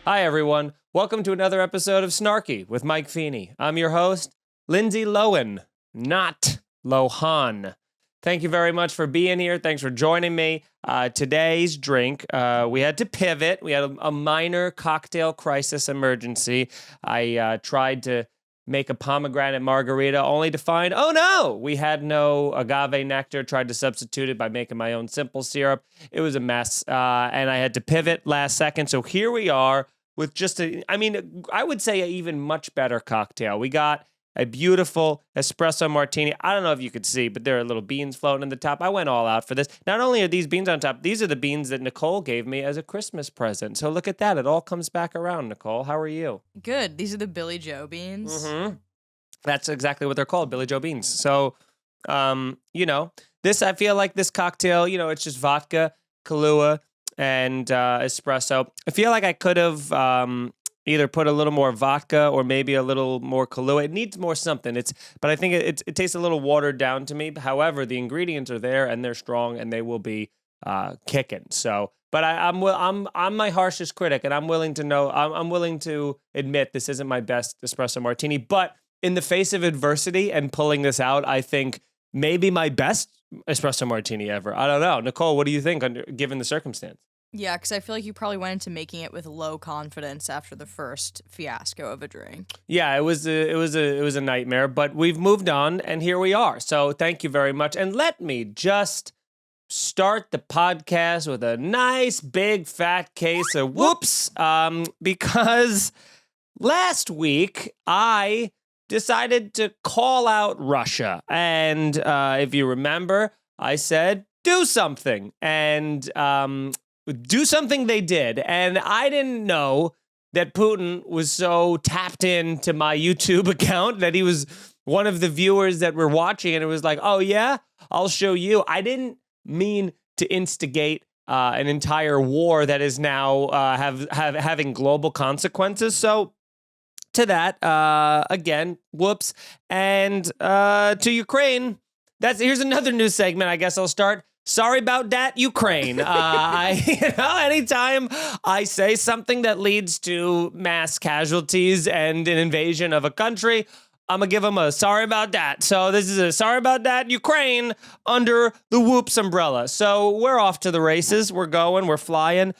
Hi, everyone. Welcome to another episode of Snarky with Mike Feeney. I'm your host, Lindsay Lohan, not Lohan. Thank you very much for being here. Thanks for joining me. Today's drink, we had to pivot. We had a minor cocktail crisis emergency. I tried to make a pomegranate margarita only to find, oh no, we had no agave nectar. Tried to substitute it by making my own simple syrup. It was a mess, and I had to pivot last second. So here we are with just I would say an even much better cocktail. We got a beautiful espresso martini. I don't know if you could see, but there are little beans floating in the top. I went all out for this. Not only are these beans on top, these are the beans that Nicole gave me as a Christmas present. So look at that. It all comes back around, Nicole. How are you? Good. These are the Billy Joe beans. Mm-hmm. That's exactly what they're called, Billy Joe beans. So, I feel like this cocktail, it's just vodka, Kahlua, and espresso. I feel like I could have either put a little more vodka or maybe a little more Kahlua. It needs more something. But I think it tastes a little watered down to me. However, the ingredients are there and they're strong and they will be kicking. So, but I'm my harshest critic, and I'm willing to admit this isn't my best espresso martini. But in the face of adversity and pulling this out, I think maybe my best espresso martini ever. I don't know, Nicole. What do you think, given the circumstance? Yeah, because I feel like you probably went into making it with low confidence after the first fiasco of a drink. Yeah, it was a nightmare, but we've moved on, and here we are. So thank you very much, and let me just start the podcast with a nice big fat case of whoops, because last week I decided to call out Russia, and if you remember, I said do something, and do something they did. And I didn't know that Putin was so tapped into my YouTube account that he was one of the viewers that were watching, and it was like, oh yeah, I'll show you. I didn't mean to instigate an entire war that is now having global consequences. So to that, again, whoops. And to Ukraine, here's another news segment. I guess I'll start. Sorry about that, Ukraine. Anytime I say something that leads to mass casualties and an invasion of a country, I'm going to give them a sorry about that. So this is a sorry about that, Ukraine, under the whoops umbrella. So we're off to the races. We're going. We're flying.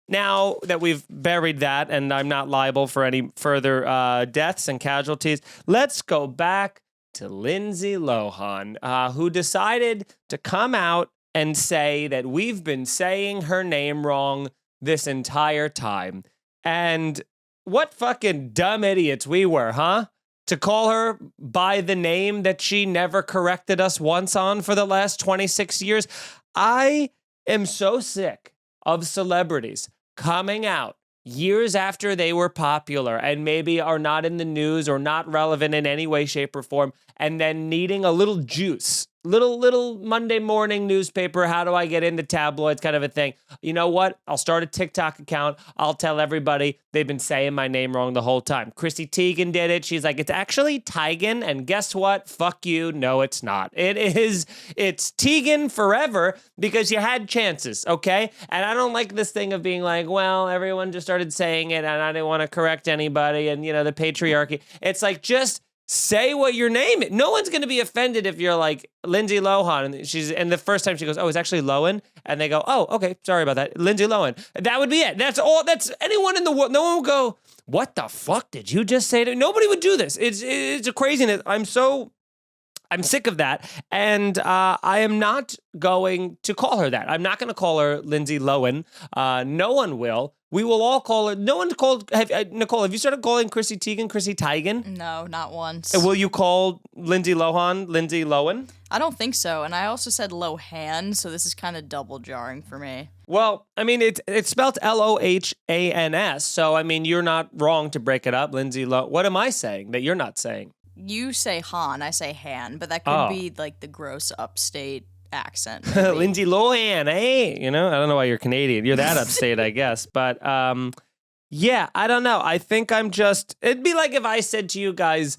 Now that we've buried that and I'm not liable for any further deaths and casualties, let's go back to Lindsay Lohan, who decided to come out and say that we've been saying her name wrong this entire time. And what fucking dumb idiots we were, huh? To call her by the name that she never corrected us once on for the last 26 years. I am so sick of celebrities coming out years after they were popular and maybe are not in the news or not relevant in any way, shape, or form, and then needing a little juice, little Monday morning newspaper, how do I get into tabloids kind of a thing. You know what? I'll start a TikTok account. I'll tell everybody they've been saying my name wrong the whole time. Chrissy Teigen did it. She's like, it's actually Teigen, and guess what? Fuck you. No, it's not. It's Teigen forever because you had chances, okay? And I don't like this thing of being like, well, everyone just started saying it and I didn't want to correct anybody and, the patriarchy. It's like, just say what your name is. No one's going to be offended if you're like Lindsay Lohan and the first time she goes, oh, it's actually Lohan. And they go, oh, okay, sorry about that. Lindsay Lohan. That would be it. That's all. That's anyone in the world. No one would go, what the fuck did you just say to? Nobody would do this. It's a craziness. I'm sick of that. And I am not going to call her that. I'm not going to call her Lindsay Lohan. No one will. We will all call her. No one's called. Nicole, have you started calling Chrissy Teigen? No, not once. And will you call Lindsay Lohan Lindsay Lohan? I don't think so. And I also said Lohan, so this is kind of double jarring for me. Well, I mean, it's spelled Lohans. So, I mean, you're not wrong to break it up. Lindsay Lohan. What am I saying that you're not saying? You say Han, I say Han, but that could be like the gross upstate accent. Lindsay Lohan, hey, I don't know why you're Canadian. You're that upstate, I guess. But yeah, I don't know. I think it'd be like if I said to you guys,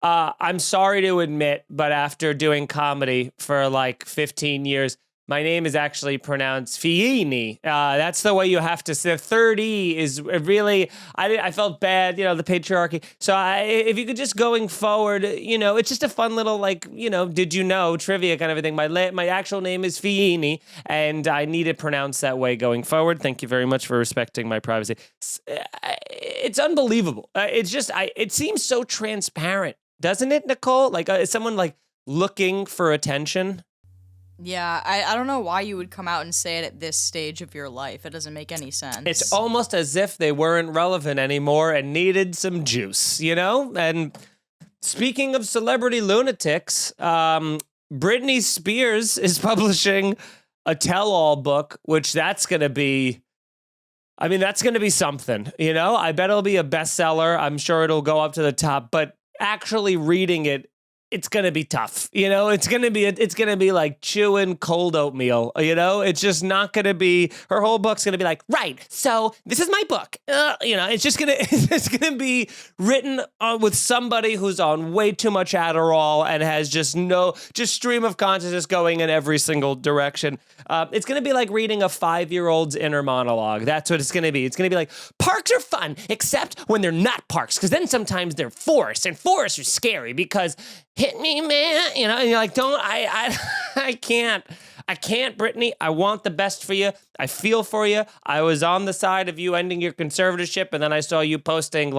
I'm sorry to admit, but after doing comedy for like 15 years, my name is actually pronounced Feeney. That's the way you have to say. The third E is really, I felt bad, the patriarchy. So if you could just going forward, it's just a fun little, did you know, trivia kind of a thing. My actual name is Feeney, and I need it pronounced that way going forward. Thank you very much for respecting my privacy. It's unbelievable. It seems so transparent, doesn't it, Nicole? Is someone, looking for attention? Yeah, I don't know why you would come out and say it at this stage of your life. It doesn't make any sense. It's almost as if they weren't relevant anymore and needed some juice, And speaking of celebrity lunatics, Britney Spears is publishing a tell-all book, which that's going to be something, I bet it'll be a bestseller. I'm sure it'll go up to the top, but actually reading it, it's going to be tough. It's going to be like chewing cold oatmeal, it's just not going to be, her whole book's going to be like, right. So this is my book. It's just going to be written with somebody who's on way too much Adderall and has just stream of consciousness going in every single direction. It's going to be like reading a 5-year-old's inner monologue. That's what it's going to be. It's going to be like, parks are fun, except when they're not parks, because then sometimes they're forests, and forests are scary because hit me, man. And you're like, I can't, Britney. I want the best for you. I feel for you. I was on the side of you ending your conservatorship, and then I saw you posting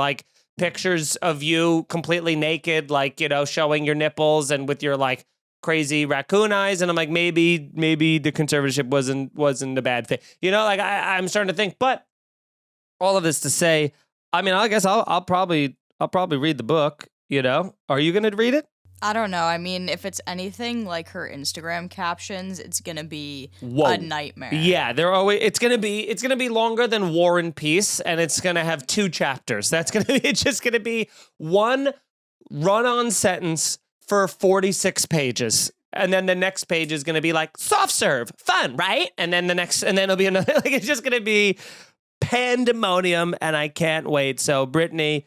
pictures of you completely naked, showing your nipples and with your crazy raccoon eyes, and I'm like, maybe the conservatorship wasn't a bad thing. I'm starting to think, but all of this to say, I guess I'll probably read the book, Are you going to read it? I don't know. If it's anything like her Instagram captions, it's gonna be a nightmare. Yeah, it's gonna be longer than War and Peace, and it's gonna have 2 chapters. It's just gonna be one run-on sentence for 46 pages. And then the next page is gonna be soft serve, fun, right? And then it'll be another, it's just gonna be pandemonium, and I can't wait. So Britney,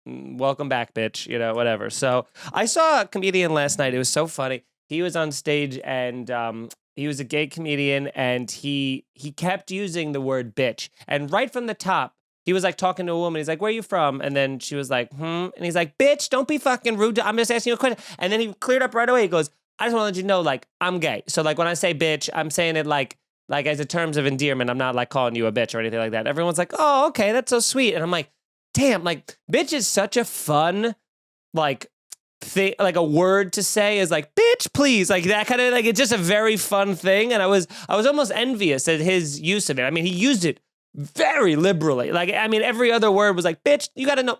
welcome back, bitch, whatever. So I saw a comedian last night. It was so funny. He was on stage, and he was a gay comedian, and he kept using the word bitch. And right from the top, he was talking to a woman. He's like, where are you from? And then she was like, And he's like, bitch, don't be fucking rude. I'm just asking you a question. And then he cleared up right away. He goes, I just want to let you know, I'm gay. So when I say bitch, I'm saying it like as a terms of endearment. I'm not calling you a bitch or anything like that. Everyone's like, oh, okay, that's so sweet. And I'm like, damn, bitch is such a fun, thing, a word to say is bitch, please. That kind of, it's just a very fun thing. And I was almost envious at his use of it. He used it very liberally. Every other word was bitch, you gotta know,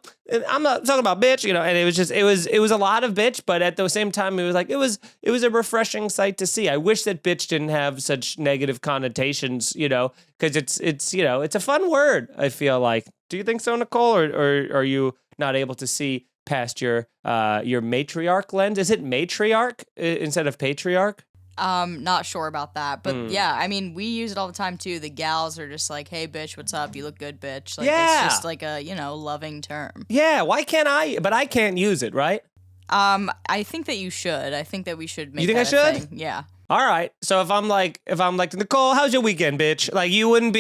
I'm not talking about bitch, and it was a lot of bitch, but at the same time, it was a refreshing sight to see. I wish that bitch didn't have such negative connotations, because it's a fun word, I feel like. Do you think so, Nicole, or are you not able to see past your matriarch lens? Is it matriarch instead of patriarch? Not sure about that, but yeah, we use it all the time too. The gals are just like, hey, bitch, what's up? You look good, bitch. Yeah. It's just a, loving term. Yeah, why can't I? But I can't use it, right? I think that you should. I think that we should make You think that I a should? thing. Yeah. All right. So if I'm like, Nicole, how's your weekend, bitch? You wouldn't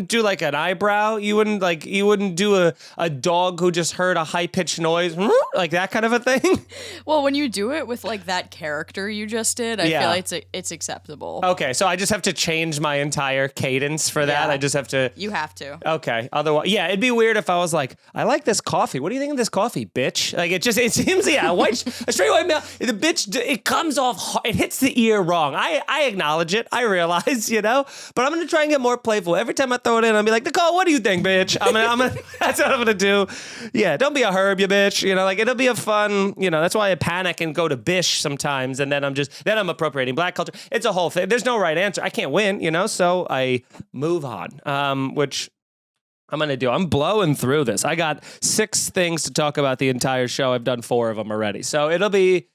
do an eyebrow. You wouldn't do a dog who just heard a high pitched noise, that kind of a thing. Well, when you do it with that character you just did, I feel like it's acceptable. Okay. So I just have to change my entire cadence for that. Yeah. I just have to. You have to. Okay. Otherwise, yeah, it'd be weird if I was like, I like this coffee. What do you think of this coffee, bitch? It seems, a straight white male, the bitch, it comes off, it hits the ear wrong. I acknowledge it. I realize, but I'm going to try and get more playful. Every time I throw it in, I'll be like, Nicole, what do you think, bitch? That's what I'm going to do. Yeah, don't be a herb, you bitch. It'll be a fun, that's why I panic and go to bish sometimes. And then I'm appropriating black culture. It's a whole thing. There's no right answer. I can't win, so I move on, which I'm going to do. I'm blowing through this. I got 6 things to talk about the entire show. I've done 4 of them already. So it'll be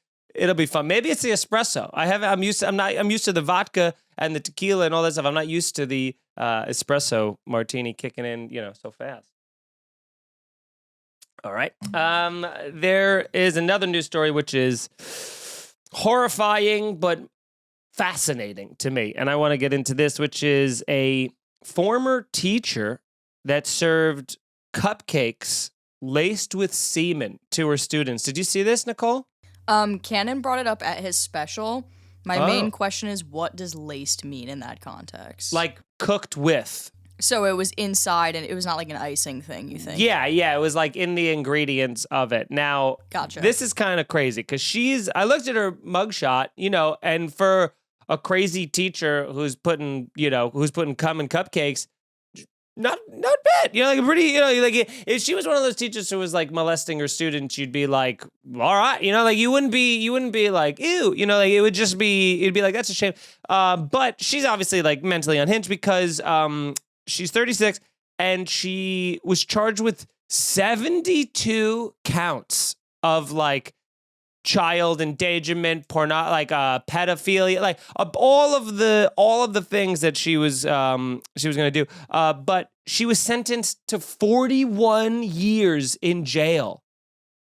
fun. Maybe it's the espresso. I'm used to the vodka and the tequila and all that stuff. I'm not used to the espresso martini kicking in, so fast. All right. There is another news story which is horrifying but fascinating to me. And I want to get into this, which is a former teacher that served cupcakes laced with semen to her students. Did you see this, Nicole? Cannon brought it up at his special. My main question is, what does laced mean in that context? Like cooked with. So it was inside, and it was not like an icing thing, you think? Yeah, it was like in the ingredients of it. Now, Gotcha. This is kind of crazy because I looked at her mugshot, and for a crazy teacher who's putting cum in cupcakes, not bad. Like a pretty, like if she was one of those teachers who was like molesting her students, you'd be like, all right, like you wouldn't be like, ew, like it'd be like, that's a shame. But she's obviously like mentally unhinged because she's 36 and she was charged with 72 counts of like child endangerment, pedophilia, like all of the things that she was going to do. But she was sentenced to 41 years in jail.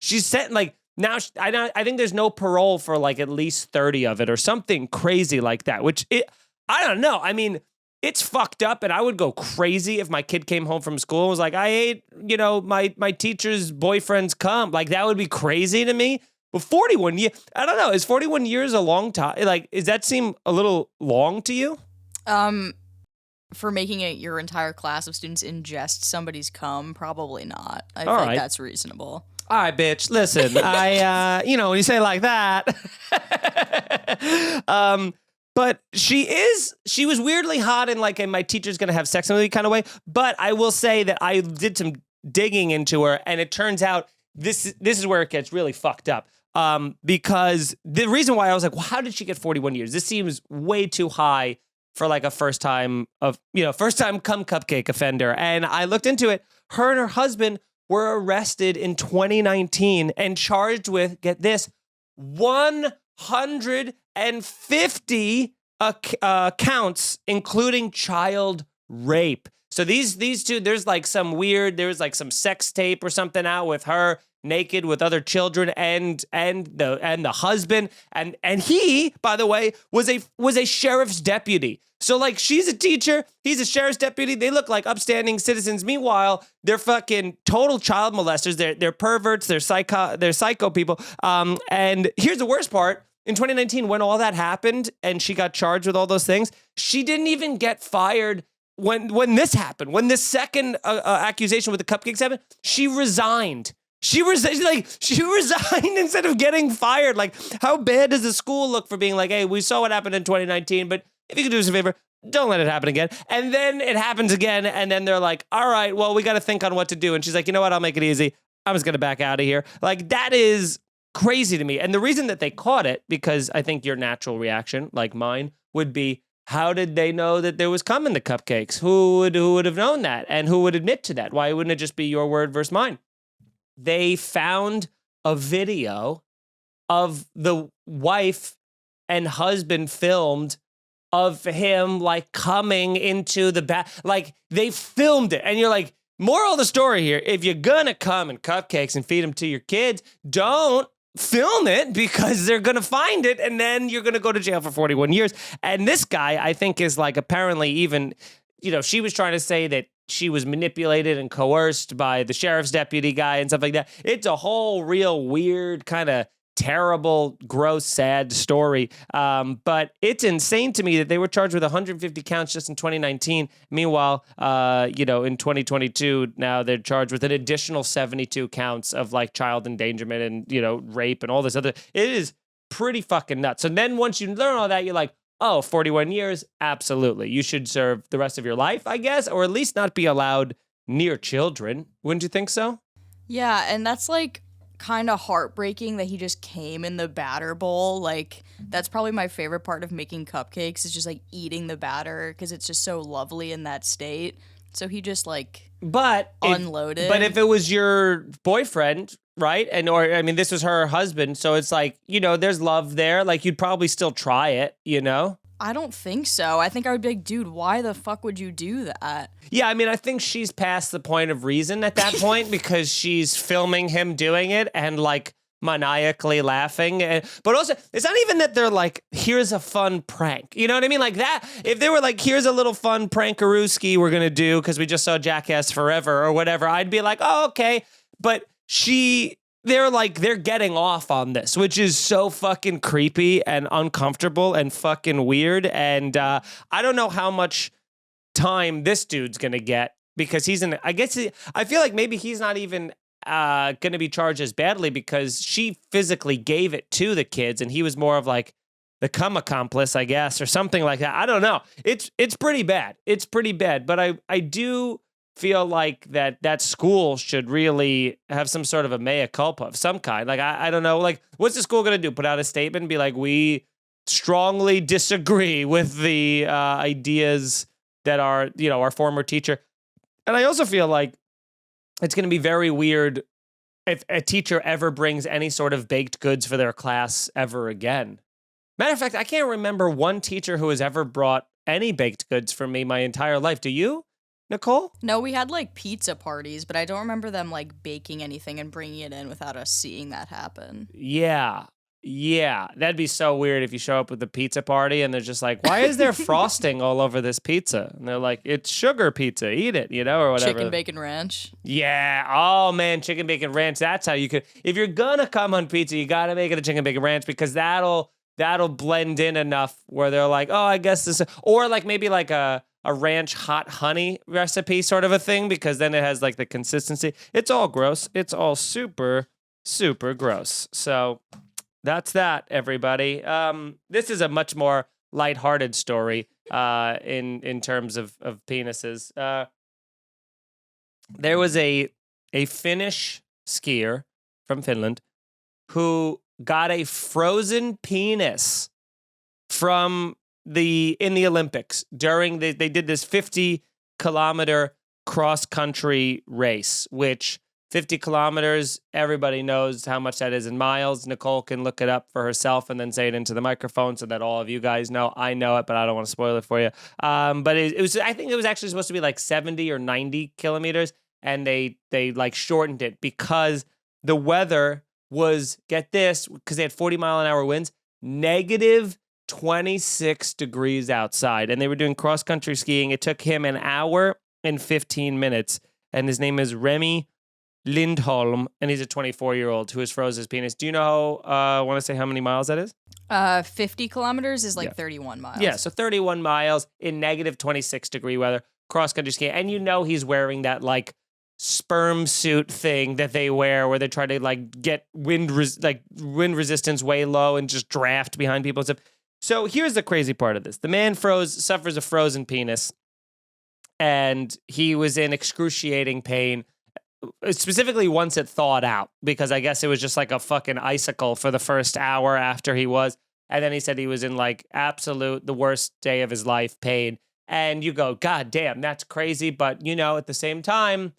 She's sent now. I think there's no parole for like at least 30 of it or something crazy like that. I don't know. I mean, it's fucked up, and I would go crazy if my kid came home from school and was like, I ate, my teacher's boyfriend's cum. Like that would be crazy to me. But 41 years, I don't know. Is 41 years a long time? Like, does that seem a little long to you? For making it your entire class of students ingest somebody's cum, probably not. I All think right. that's reasonable. All right, bitch. Listen, when you say it like that. But she was weirdly hot in like a my teacher's gonna have sex with me kind of way. But I will say that I did some digging into her, and it turns out this is where it gets really fucked up. Because the reason why I was like, well, how did she get 41 years? This seems way too high for like a first time cum cupcake offender. And I looked into it. Her and her husband were arrested in 2019 and charged with, get this, 150 counts, including child rape. So these two, there's like some sex tape or something out with her naked with other children and the husband and he, by the way, was a sheriff's deputy. So like she's a teacher, he's a sheriff's deputy. They look like upstanding citizens. Meanwhile, they're fucking total child molesters. They're perverts. They're psycho people. And here's the worst part. In 2019, when all that happened and she got charged with all those things, she didn't even get fired. When this happened, when this second accusation with the cupcakes happened, she resigned. She resigned instead of getting fired. Like, how bad does the school look for being like, hey, we saw what happened in 2019, but if you could do us a favor, don't let it happen again. And then it happens again, and then they're like, all right, well, we got to think on what to do. And she's like, you know what? I'll make it easy. I'm just going to back out of here. Like, that is crazy to me. And the reason that they caught it, because I think your natural reaction, like mine, would be, how did they know that there was cum in the cupcakes? Who would have known that? And who would admit to that? Why wouldn't it just be your word versus mine? They found a video of the wife and husband filmed of him like coming into the bath. Like they filmed it. And you're like, moral of the story here, if you're gonna come in cupcakes and feed them to your kids, don't film it because they're going to find it and then you're going to go to jail for 41 years. And this guy, I think, is like apparently even, she was trying to say that she was manipulated and coerced by the sheriff's deputy guy and stuff like that. It's a whole real weird kind of terrible, gross, sad story. But it's insane to me that they were charged with 150 counts just in 2019. Meanwhile, in 2022, now they're charged with an additional 72 counts of like child endangerment and, rape and all this other. It is pretty fucking nuts. So then once you learn all that, you're like, oh, 41 years? Absolutely. You should serve the rest of your life, I guess, or at least not be allowed near children. Wouldn't you think so? Yeah, and that's like kind of heartbreaking that he just came in the batter bowl. Like, that's probably my favorite part of making cupcakes is just like eating the batter because it's just so lovely in that state. So he just like unloaded. But if it was your boyfriend, right? This was her husband. So it's like, there's love there. Like you'd probably still try it, I don't think so. I think I would be like, dude, why the fuck would you do that? Yeah, I think she's past the point of reason at that point because she's filming him doing it and like maniacally laughing. But also, it's not even that they're like, here's a fun prank. You know what I mean? Like that, if they were like, here's a little fun prankarooski we're going to do because we just saw Jackass Forever or whatever, I'd be like, oh, okay. But they're getting off on this, which is so fucking creepy and uncomfortable and fucking weird. And I don't know how much time this dude's going to get because I feel like maybe he's not even going to be charged as badly because she physically gave it to the kids and he was more of like the cum accomplice, I guess, or something like that. I don't know. It's pretty bad. It's pretty bad. But I do feel like that school should really have some sort of a mea culpa of some kind. Like, I don't know. Like, what's the school going to do? Put out a statement and be like, we strongly disagree with the ideas that our former teacher. And I also feel like it's going to be very weird if a teacher ever brings any sort of baked goods for their class ever again. Matter of fact, I can't remember one teacher who has ever brought any baked goods for me my entire life. Do you, Nicole? No, we had like pizza parties, but I don't remember them like baking anything and bringing it in without us seeing that happen. Yeah, that'd be so weird if you show up with a pizza party and they're just like, why is there frosting all over this pizza? And they're like, it's sugar pizza, eat it, or whatever. Chicken bacon ranch. Yeah, oh man, chicken bacon ranch, that's how you could, if you're gonna come on pizza, you gotta make it a chicken bacon ranch because that'll blend in enough where they're like, oh, I guess this, or like maybe like a ranch hot honey recipe sort of a thing, because then it has like the consistency. It's all gross. It's all super, super gross. So that's that, everybody. This is a much more lighthearted story in terms of penises. There was a Finnish skier from Finland who got a frozen penis in the Olympics during they did this 50-kilometer cross-country race, which 50 kilometers, everybody knows how much that is in miles. Nicole can look it up for herself and then say it into the microphone so that all of you guys know. I know it, but I don't want to spoil it for you. But it was, I think it was actually supposed to be like 70 or 90 kilometers, and they like shortened it because the weather was, get this, because they had 40-mile-an-hour winds, negative 26 degrees outside, and they were doing cross-country skiing. It took him an hour and 15 minutes, and his name is Remi Lindholm, and he's a 24-year-old who has froze his penis. Do you know, I want to say how many miles that is? 50 kilometers is like 31 miles. Yeah, so 31 miles in negative 26-degree weather, cross-country skiing, and he's wearing that, like, sperm suit thing that they wear where they try to, like, get wind resistance way low and just draft behind people and stuff. So here's the crazy part of this. The man suffers a frozen penis, and he was in excruciating pain, specifically once it thawed out, because I guess it was just like a fucking icicle for the first hour after he was. And then he said he was in like the worst day of his life, pain. And you go, God damn, that's crazy. But, at the same time,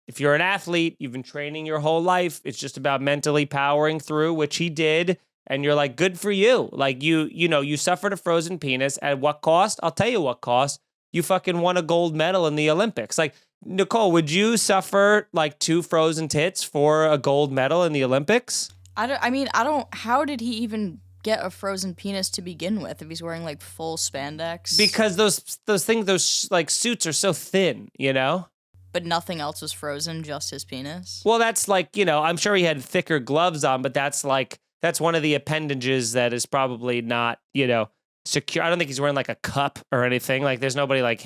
if you're an athlete, you've been training your whole life. It's just about mentally powering through, which he did. And you're like, good for you. Like, you suffered a frozen penis. At what cost? I'll tell you what cost. You fucking won a gold medal in the Olympics. Like, Nicole, would you suffer like 2 frozen tits for a gold medal in the Olympics? How did he even get a frozen penis to begin with if he's wearing like full spandex? Because those like suits are so thin, But nothing else was frozen, just his penis? Well, that's like, I'm sure he had thicker gloves on, but that's one of the appendages that is probably not, secure. I don't think he's wearing like a cup or anything. Like there's nobody like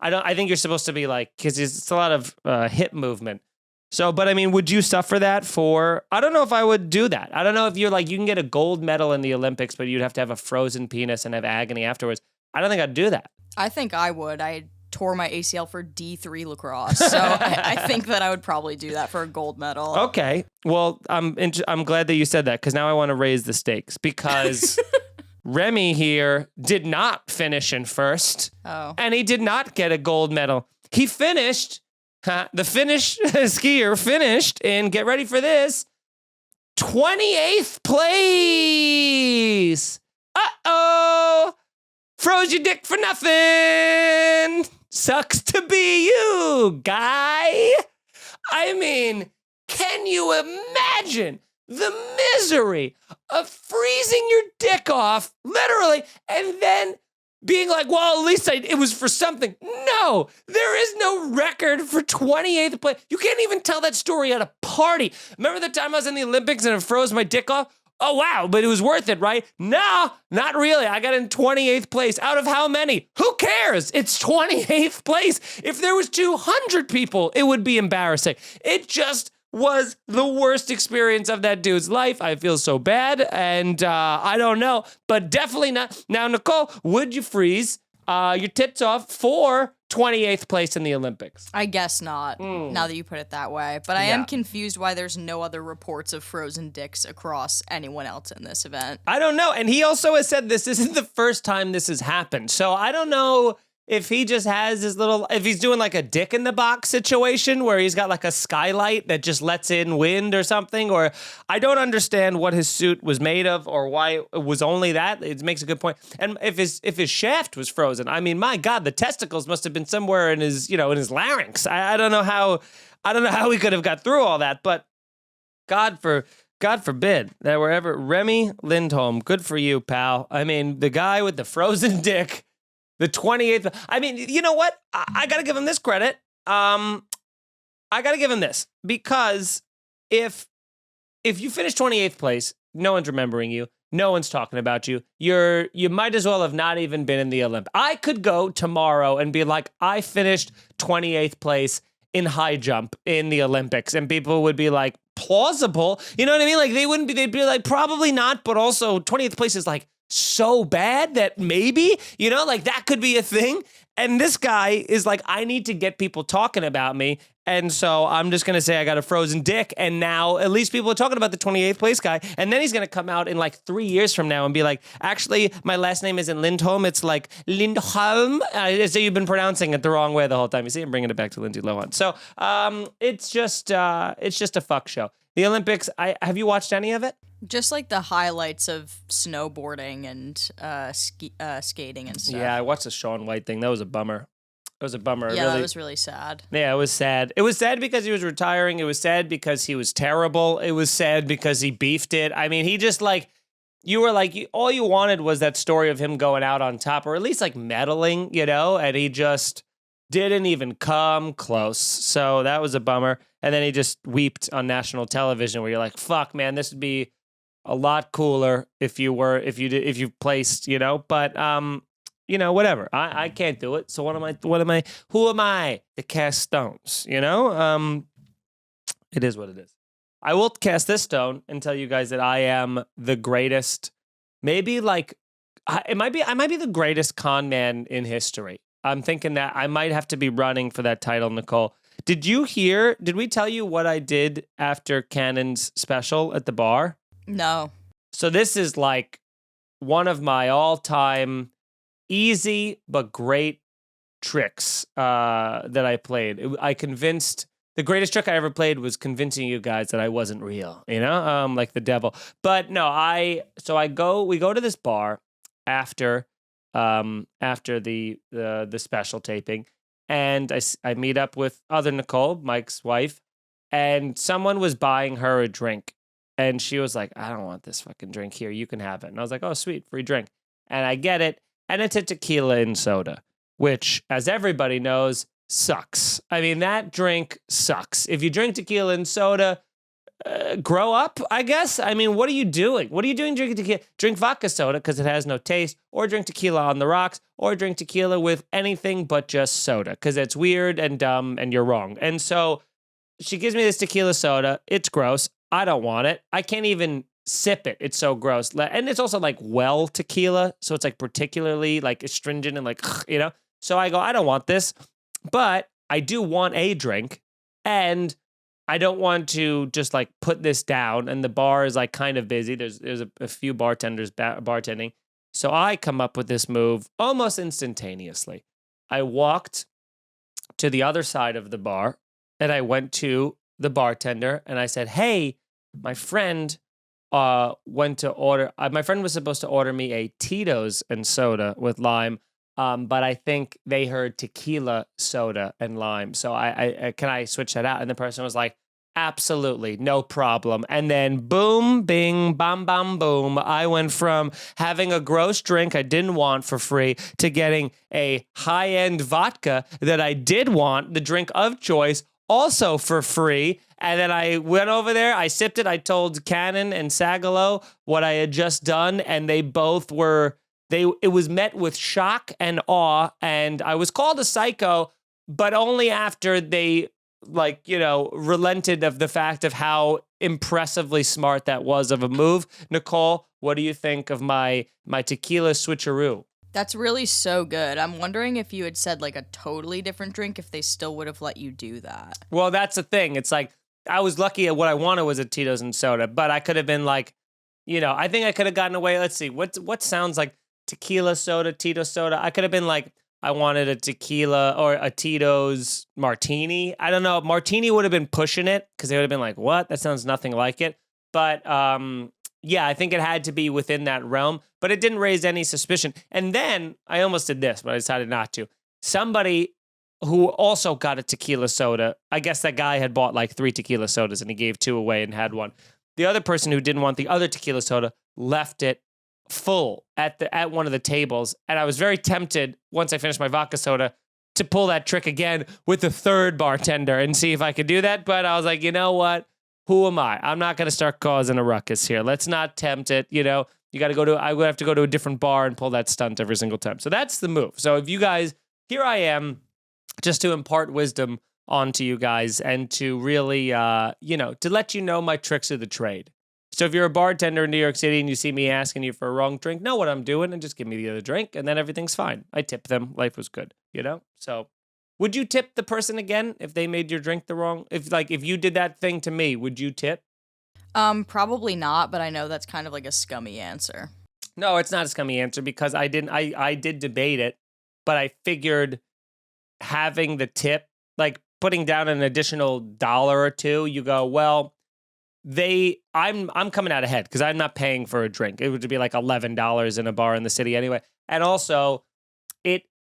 I think you're supposed to be like, because it's a lot of hip movement. So, but I mean, would you suffer that I don't know if I would do that. I don't know if you're like, you can get a gold medal in the Olympics, but you'd have to have a frozen penis and have agony afterwards. I don't think I'd do that. I think I would. I tore my ACL for D3 lacrosse. So I think that I would probably do that for a gold medal. Okay. Well, I'm glad that you said that, because now I want to raise the stakes, because Remy here did not finish in first. Oh. And he did not get a gold medal. He finished, the Finnish skier finished in, get ready for this, 28th place. Uh-oh. Froze your dick for nothing. Sucks to be you, guy. I mean, can you imagine the misery of freezing your dick off, literally, and then being like, well, at least it was for something. No, there is no record for 28th place. You can't even tell that story at a party. Remember the time I was in the Olympics and it froze my dick off? Oh, wow, but it was worth it, right? No, not really. I got in 28th place. Out of how many? Who cares? It's 28th place. If there was 200 people, it would be embarrassing. It just was the worst experience of that dude's life. I feel so bad, and I don't know, but definitely not. Now, Nicole, would you freeze your tits off for 28th place in the Olympics? I guess not, now that you put it that way. But I am confused why there's no other reports of frozen dicks across anyone else in this event. I don't know, and he also has said this isn't the first time this has happened, so I don't know if he just has his little, if he's doing like a dick in the box situation where he's got like a skylight that just lets in wind or something, or I don't understand what his suit was made of or why it was only that. It makes a good point. And if his shaft was frozen, I mean, my God, the testicles must have been somewhere in his, in his larynx. I don't know how he could have got through all that, but God forbid that wherever, Remy Lindholm, good for you, pal. I mean, the guy with the frozen dick, the 28th. I mean, you know what? I got to give him this credit. I got to give him this because if you finish 28th place, no one's remembering you. No one's talking about you. You might as well have not even been in the Olympics. I could go tomorrow and be like, I finished 28th place in high jump in the Olympics, and people would be like, plausible. You know what I mean? Like they'd be like, probably not, but also 20th place is like so bad that maybe, like that could be a thing. And this guy is like, I need to get people talking about me. And so I'm just going to say I got a frozen dick. And now at least people are talking about the 28th place guy. And then he's going to come out in like 3 years from now and be like, actually, my last name isn't Lindholm. It's like Lindholm. So you've been pronouncing it the wrong way the whole time. You see, I'm bringing it back to Lindsay Lohan. So it's just a fuck show. The Olympics, have you watched any of it? Just like the highlights of snowboarding and skating and stuff. Yeah, I watched the Shaun White thing. That was a bummer. It was a bummer. Yeah, that was really sad. Yeah, it was sad. It was sad because he was retiring. It was sad because he was terrible. It was sad because he beefed it. I mean, he just you were like, all you wanted was that story of him going out on top, or at least like medaling, and he just didn't even come close. So that was a bummer. And then he just weeped on national television where you're like, fuck, man, this would be a lot cooler if you placed, but whatever. I can't do it. So who am I to cast stones? It is what it is. I will cast this stone and tell you guys that I am the greatest, maybe I might be the greatest con man in history. I'm thinking that I might have to be running for that title, Nicole. Did we tell you what I did after Cannon's special at the bar? No. So this is like one of my all-time easy but great tricks that I played. The greatest trick I ever played was convincing you guys that I wasn't real, like the devil. But no, we go to this bar after the special taping, and I meet up with other Nicole, Mike's wife, and someone was buying her a drink. And she was like, I don't want this fucking drink here. You can have it. And I was like, oh, sweet, free drink. And I get it. And it's a tequila and soda, which, as everybody knows, sucks. I mean, that drink sucks. If you drink tequila and soda, grow up, I guess. I mean, what are you doing? What are you doing drinking tequila? Drink vodka soda because it has no taste, or drink tequila on the rocks, or drink tequila with anything but just soda because it's weird and dumb and you're wrong. And so she gives me this tequila soda. It's gross. I don't want it. I can't even sip it. It's so gross. And it's also like well tequila. So it's like particularly like astringent and like, So I go, I don't want this, but I do want a drink. And I don't want to just like put this down. And the bar is like kind of busy. There's a few bartenders bartending. So I come up with this move almost instantaneously. I walked to the other side of the bar and I went to the bartender and I said, hey, my friend went to order. My friend was supposed to order me a Tito's and soda with lime, but I think they heard tequila, soda, and lime. So I can I switch that out? And the person was like, Absolutely, no problem. And then boom, bing, bam, bam, boom. I went from having a gross drink I didn't want for free to getting a high-end vodka that I did want, the drink of choice, also for free. And then I went over there, I sipped it, I told Cannon and Sagalo what I had just done, and they both were, it was met with shock and awe, and I was called a psycho, but only after they relented of the fact of how impressively smart that was of a move. Nicole, what do you think of my tequila switcheroo? That's really so good. I'm wondering if you had said like a totally different drink, if they still would have let you do that. Well, that's the thing. It's like, I was lucky at what I wanted was a Tito's and soda, but I could have been like, I think I could have gotten away. Let's see, what sounds like tequila soda, Tito soda? I could have been like, I wanted a tequila or a Tito's martini. I don't know. Martini would have been pushing it because they would have been like, what? That sounds nothing like it. But yeah, I think it had to be within that realm, but it didn't raise any suspicion. And then I almost did this, but I decided not to. Somebody who also got a tequila soda, I guess that guy had bought like 3 tequila sodas and he gave 2 away and had one. The other person who didn't want the other tequila soda left it full at one of the tables, and I was very tempted once I finished my vodka soda to pull that trick again with the third bartender and see if I could do that. But I was like, you know what? Who am I? I'm not going to start causing a ruckus here. Let's not tempt it. I would have to go to a different bar and pull that stunt every single time. So that's the move. So if you guys, here I am, just to impart wisdom onto you guys and to really, to let you know my tricks of the trade. So if you're a bartender in New York City and you see me asking you for a wrong drink, know what I'm doing and just give me the other drink and then everything's fine. I tip them. Life was good, So would you tip the person again if they made your drink the wrong? If you did that thing to me, would you tip? Probably not, but I know that's kind of like a scummy answer. No, it's not a scummy answer because I did debate it, but I figured having the tip, like putting down an additional $1 or $2, you go, well, I'm coming out ahead because I'm not paying for a drink. It would be like $11 in a bar in the city anyway. And also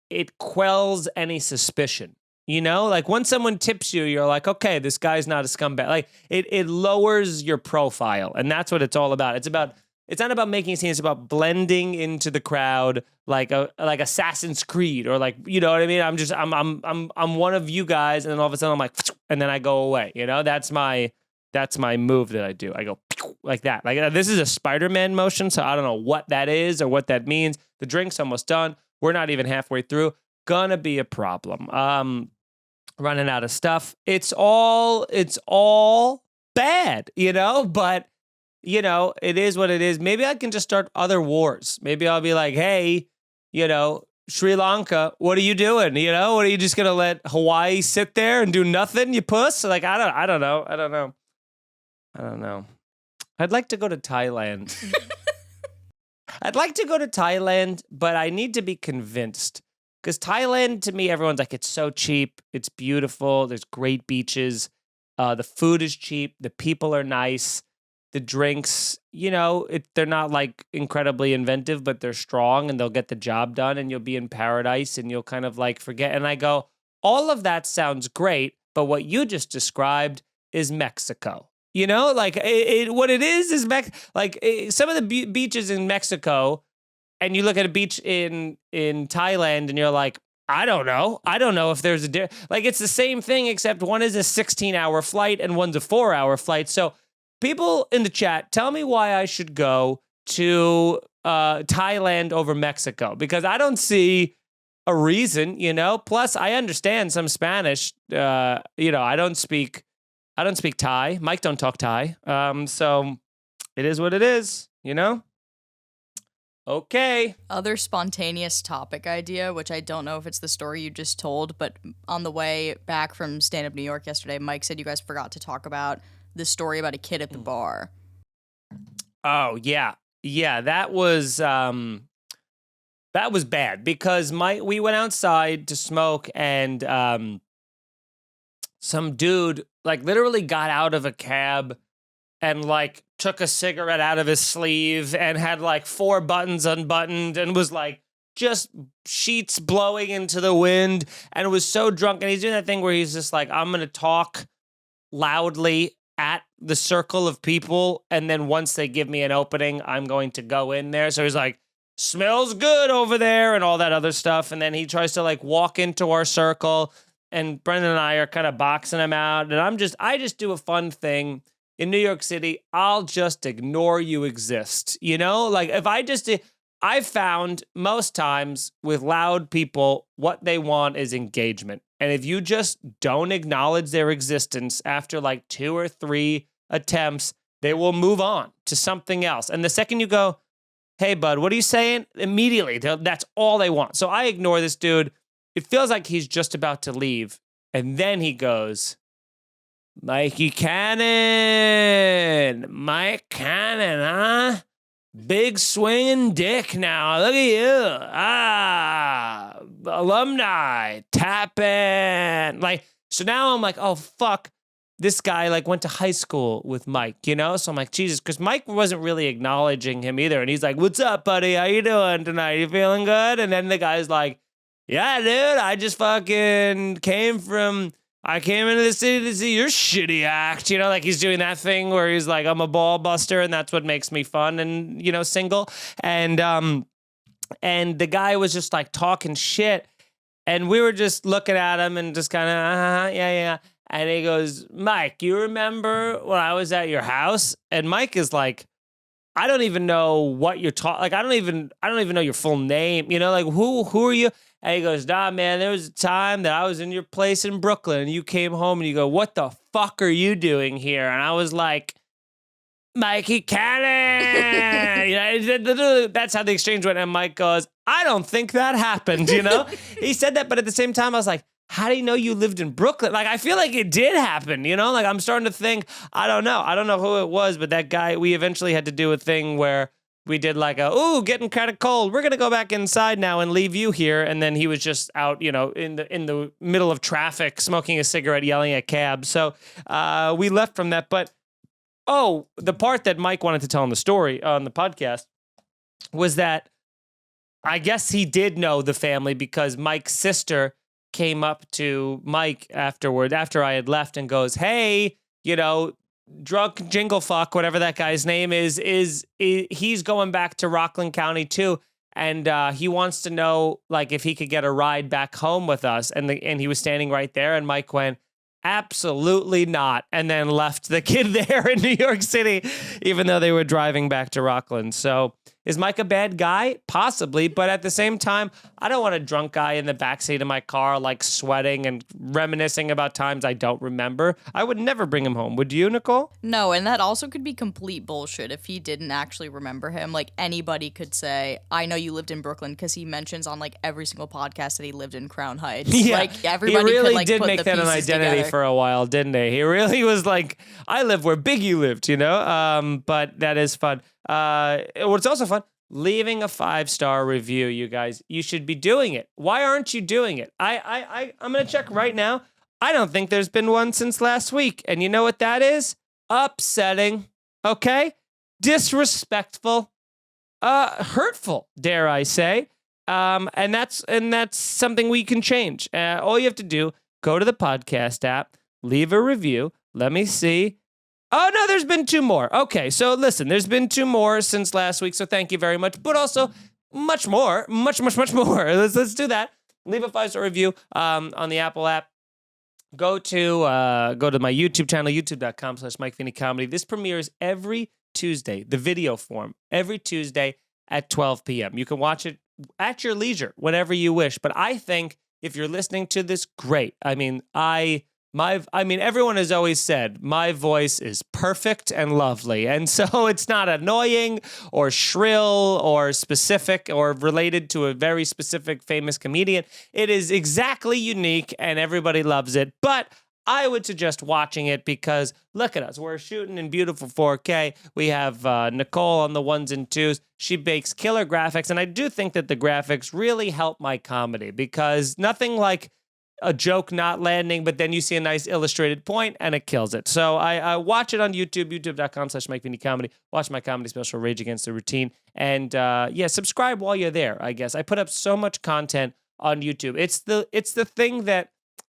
it quells any suspicion. Like when someone tips you, you're like, okay, this guy's not a scumbag. Like it lowers your profile, and that's what it's all about. It's not about making a scene, it's about blending into the crowd like Assassin's Creed or like, you know what I mean? I'm one of you guys, and then all of a sudden I'm like, and then I go away. That's my move that I do. I go like that. Like this is a Spider-Man motion, so I don't know what that is or what that means. The drink's almost done. We're not even halfway through. Gonna be a problem. Running out of stuff. It's all bad, but it is what it is. Maybe I can just start other wars. Maybe I'll be like, hey, Sri Lanka, what are you doing? What are you just gonna let Hawaii sit there and do nothing, you puss? Like I don't know. I'd like to go to Thailand. But I need to be convinced. Because Thailand, to me, everyone's like, it's so cheap. It's beautiful. There's great beaches. The food is cheap. The people are nice. The drinks, they're not like incredibly inventive, but they're strong and they'll get the job done and you'll be in paradise and you'll kind of like forget. And I go, all of that sounds great, but what you just described is Mexico. What it is some of the beaches in Mexico, and you look at a beach in Thailand and you're like, I don't know if there's it's the same thing, except one is a 16-hour flight and one's a 4-hour flight. So people in the chat, tell me why I should go to Thailand over Mexico, because I don't see a reason, Plus, I understand some Spanish. I don't speak Thai. Mike don't talk Thai. So it is what it is, Okay. Other spontaneous topic idea, which I don't know if it's the story you just told, but on the way back from Stand Up New York yesterday, Mike said you guys forgot to talk about the story about a kid at the bar. Oh, yeah. Yeah, that was bad because we went outside to smoke and some dude literally got out of a cab and took a cigarette out of his sleeve and had 4 buttons unbuttoned and was just sheets blowing into the wind and was so drunk. And he's doing that thing where he's just I'm going to talk loudly at the circle of people. And then once they give me an opening, I'm going to go in there. So he's like, smells good over there and all that other stuff. And then he tries to like walk into our circle, and Brendan and I are kind of boxing him out. And I just do a fun thing. In New York City, I'll just ignore you exist. You know, like if I've found most times with loud people, what they want is engagement. And if you just don't acknowledge their existence after like 2 or 3 attempts, they will move on to something else. And the second you go, hey, bud, what are you saying? Immediately, that's all they want. So I ignore this dude. It feels like he's just about to leave. And then he goes, Mikey Cannon, Mike Cannon, huh? Big swinging dick now. Look at you. Alumni, tapping. Like, so now I'm like, oh, fuck. This guy like went to high school with Mike, you know? So I'm like, Jesus, because Mike wasn't really acknowledging him either. And he's like, what's up, buddy? How you doing tonight? You feeling good? And then the guy's like, yeah, dude, I just fucking I came into the city to see your shitty act. You know, like he's doing that thing where he's like, I'm a ball buster and that's what makes me fun and, you know, single. And the guy was just like talking shit. And we were just looking at him and just kind of, yeah. And he goes, Mike, you remember when I was at your house? And Mike is like, I don't even know what you're talking. Like, I don't even know your full name. You know, like who are you? And he goes, nah, man, there was a time that I was in your place in Brooklyn and you came home and you go, what the fuck are you doing here? And I was like, Mikey Cannon. You know, that's how the exchange went. And Mike goes, I don't think that happened, you know? He said that, but at the same time, I was like, how do you know you lived in Brooklyn? Like, I feel like it did happen, you know? Like, I'm starting to think, I don't know who it was, but that guy, we eventually had to do a thing where we did like getting kind of cold. We're going to go back inside now and leave you here. And then he was just out, you know, in the middle of traffic, smoking a cigarette, yelling at cabs. So we left from that. But, the part that Mike wanted to tell in the story on the podcast was that I guess he did know the family because Mike's sister came up to Mike afterward, after I had left, and goes, hey, you know, drunk jingle fuck, whatever that guy's name is he's going back to Rockland County too. And he wants to know like if he could get a ride back home with us. And he was standing right there. And Mike went, absolutely not. And then left the kid there in New York City, even though they were driving back to Rockland. So is Mike a bad guy? Possibly. But at the same time, I don't want a drunk guy in the backseat of my car, like sweating and reminiscing about times I don't remember. I would never bring him home. Would you, Nicole? No, and that also could be complete bullshit if he didn't actually remember him. Like anybody could say, I know you lived in Brooklyn because he mentions on like every single podcast that he lived in Crown Heights. Yeah. Like everybody he really could, like, did put make the that an pieces identity together. for a while, didn't he? He really was like, I live where Biggie lived, you know? But that is fun. What's also fun, leaving a 5-star review, you guys. You should be doing it. Why aren't you doing it? I'm going to check right now. I don't think there's been one since last week. And you know what that is? Upsetting. Okay? Disrespectful. Hurtful, dare I say. And that's something we can change. All you have to do, go to the podcast app, leave a review. Let me see. Oh, no, there's been 2 more. Okay, so listen, there's been 2 more since last week, so thank you very much. But also, much more, much more. Let's do that. Leave a 5-star review on the Apple app. Go to my YouTube channel, youtube.com/Mike Feeney Comedy. This premieres every Tuesday, the video form, every Tuesday at 12 p.m. You can watch it at your leisure, whenever you wish. But I think if you're listening to this, great. I mean, everyone has always said my voice is perfect and lovely. And so it's not annoying or shrill or specific or related to a very specific famous comedian. It is exactly unique and everybody loves it. But I would suggest watching it because look at us. We're shooting in beautiful 4K. We have Nicole on the 1s and 2s. She bakes killer graphics. And I do think that the graphics really help my comedy because nothing like a joke not landing, but then you see a nice illustrated point and it kills it. So I watch it on YouTube, youtube.com/Mike Feeney Comedy. Watch my comedy special, Rage Against the Routine. And subscribe while you're there, I guess. I put up so much content on YouTube. It's the thing that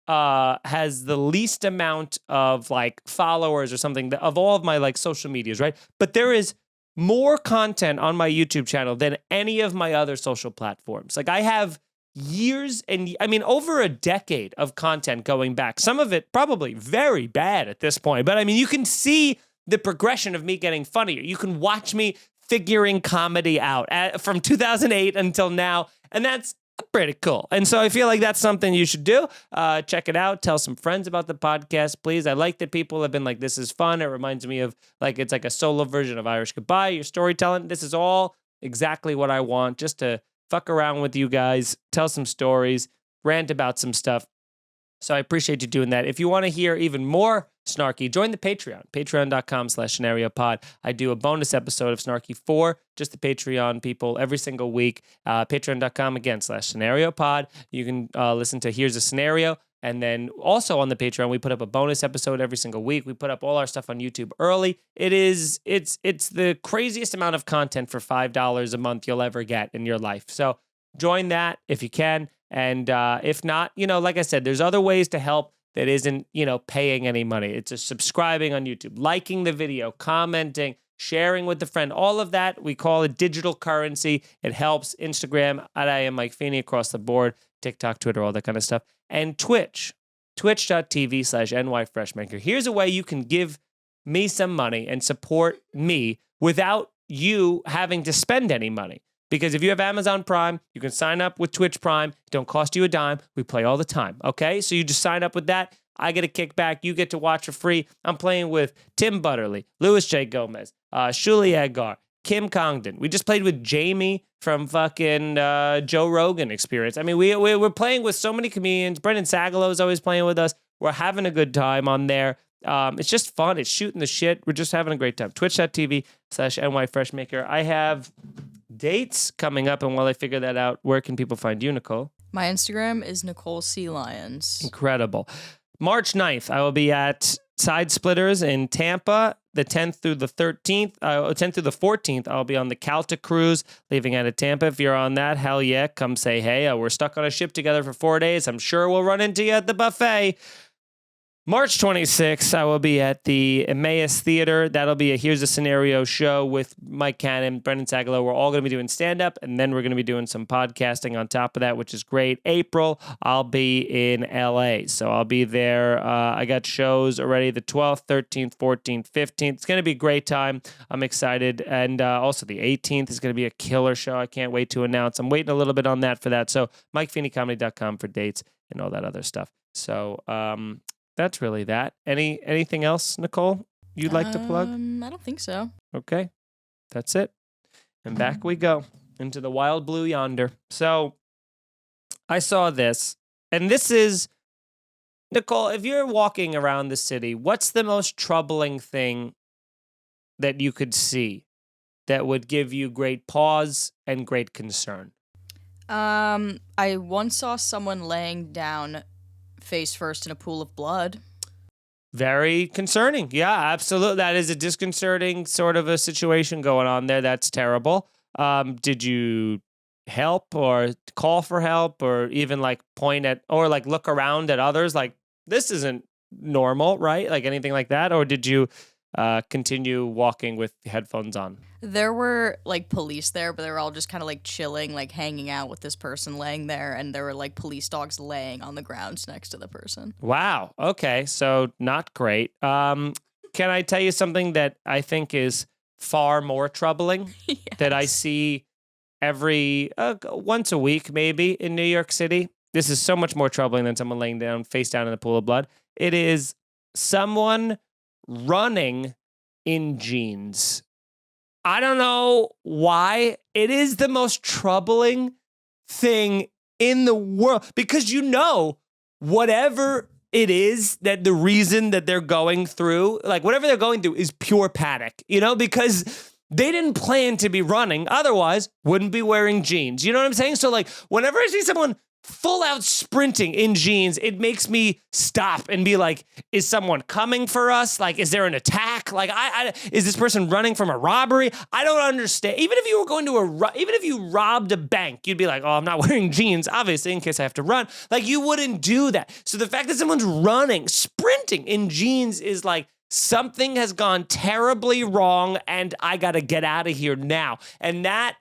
has the least amount of like followers or something of all of my like social medias, right? But there is more content on my YouTube channel than any of my other social platforms. Like I have years and over a decade of content going back. Some of it probably very bad at this point, but I mean, you can see the progression of me getting funnier. You can watch me figuring comedy out from 2008 until now, and that's pretty cool. And so I feel like that's something you should do. Check it out. Tell some friends about the podcast, please. I like that people have been like, this is fun. It reminds me of like, it's like a solo version of Irish Goodbye, your storytelling. This is all exactly what I want, just to fuck around with you guys, tell some stories, rant about some stuff. So I appreciate you doing that. If you want to hear even more Snarky, join the Patreon, patreon.com/scenariopod. I do a bonus episode of Snarky for just the Patreon people every single week. Patreon.com again /scenariopod. You can listen to Here's a Scenario. And then also on the Patreon, we put up a bonus episode every single week. We put up all our stuff on YouTube early. It's the craziest amount of content for $5 a month you'll ever get in your life. So join that if you can. And if not, like I said, there's other ways to help that isn't, paying any money. It's just subscribing on YouTube, liking the video, commenting, sharing with a friend, all of that. We call it digital currency. It helps. Instagram, I am Mike Feeney across the board, TikTok, Twitter, all that kind of stuff. And Twitch, twitch.tv/NYFreshmaker. Here's a way you can give me some money and support me without you having to spend any money. Because if you have Amazon Prime, you can sign up with Twitch Prime. It don't cost you a dime. We play all the time, okay? So you just sign up with that. I get a kickback. You get to watch for free. I'm playing with Tim Butterly, Louis J. Gomez, Shuli Edgar, Kim Congdon. We just played with Jamie from fucking Joe Rogan Experience. I mean, we're playing with so many comedians. Brendan Sagalow is always playing with us. We're having a good time on there. It's just fun. It's shooting the shit. We're just having a great time. Twitch.tv/NYFreshmaker. I have dates coming up, and while I figure that out, where can people find you, Nicole? My Instagram is Nicole C. Lyons. Incredible. March 9th, I will be at Side Splitters in Tampa. The 10th through the 14th, I'll be on the Calta cruise, leaving out of Tampa. If you're on that, hell yeah, come say hey. We're stuck on a ship together for 4 days. I'm sure we'll run into you at the buffet. March 26th, I will be at the Emmaus Theater. That'll be a Here's a Scenario show with Mike Cannon, Brendan Sagalow. We're all going to be doing stand-up, and then we're going to be doing some podcasting on top of that, which is great. April, I'll be in L.A., so I'll be there. I got shows already the 12th, 13th, 14th, 15th. It's going to be a great time. I'm excited. And also the 18th is going to be a killer show. I can't wait to announce. I'm waiting a little bit on that for that. So MikeFeeneyComedy.com for dates and all that other stuff. So, that's really that. Anything else, Nicole, you'd like to plug? I don't think so. Okay. That's it. And back we go into the wild blue yonder. So I saw this, and this is, Nicole, if you're walking around the city, what's the most troubling thing that you could see that would give you great pause and great concern? I once saw someone laying down face first in a pool of blood. Very concerning. Yeah, absolutely. That is a disconcerting sort of a situation going on there. That's terrible. Did you help or call for help or even like point at or like look around at others like this isn't normal, right? Like anything like that? Or did you continue walking with headphones on? There were like police there, but they were all just kind of like chilling, like hanging out with this person laying there, and there were like police dogs laying on the ground next to the person. Wow. Okay. So not great. Can I tell you something that I think is far more troubling? Yes. That I see every once a week, maybe in New York City? This is so much more troubling than someone laying down face down in a pool of blood. It is someone running in jeans. I don't know why. It is the most troubling thing in the world because whatever it is that the reason that they're going through, like whatever they're going through is pure panic, because they didn't plan to be running. Otherwise, wouldn't be wearing jeans. You know what I'm saying? So like whenever I see someone full out sprinting in jeans, it makes me stop and be like, is someone coming for us? Like, is there an attack? Like, is this person running from a robbery? I don't understand. Even if you were going to even if you robbed a bank, you'd be like, oh, I'm not wearing jeans, obviously, in case I have to run. Like, you wouldn't do that. So the fact that someone's running, sprinting in jeans is like, something has gone terribly wrong, and I got to get out of here now. And that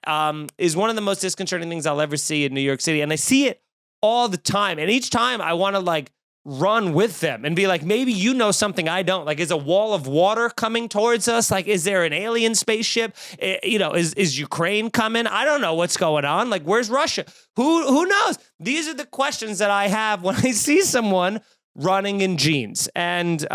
is one of the most disconcerting things I'll ever see in New York City. And I see it all the time. And each time I want to like run with them and be like, maybe you know something I don't. Like, is a wall of water coming towards us? Like, is there an alien spaceship? Is Ukraine coming? I don't know what's going on. Like, where's Russia? Who knows? These are the questions that I have when I see someone running in jeans. And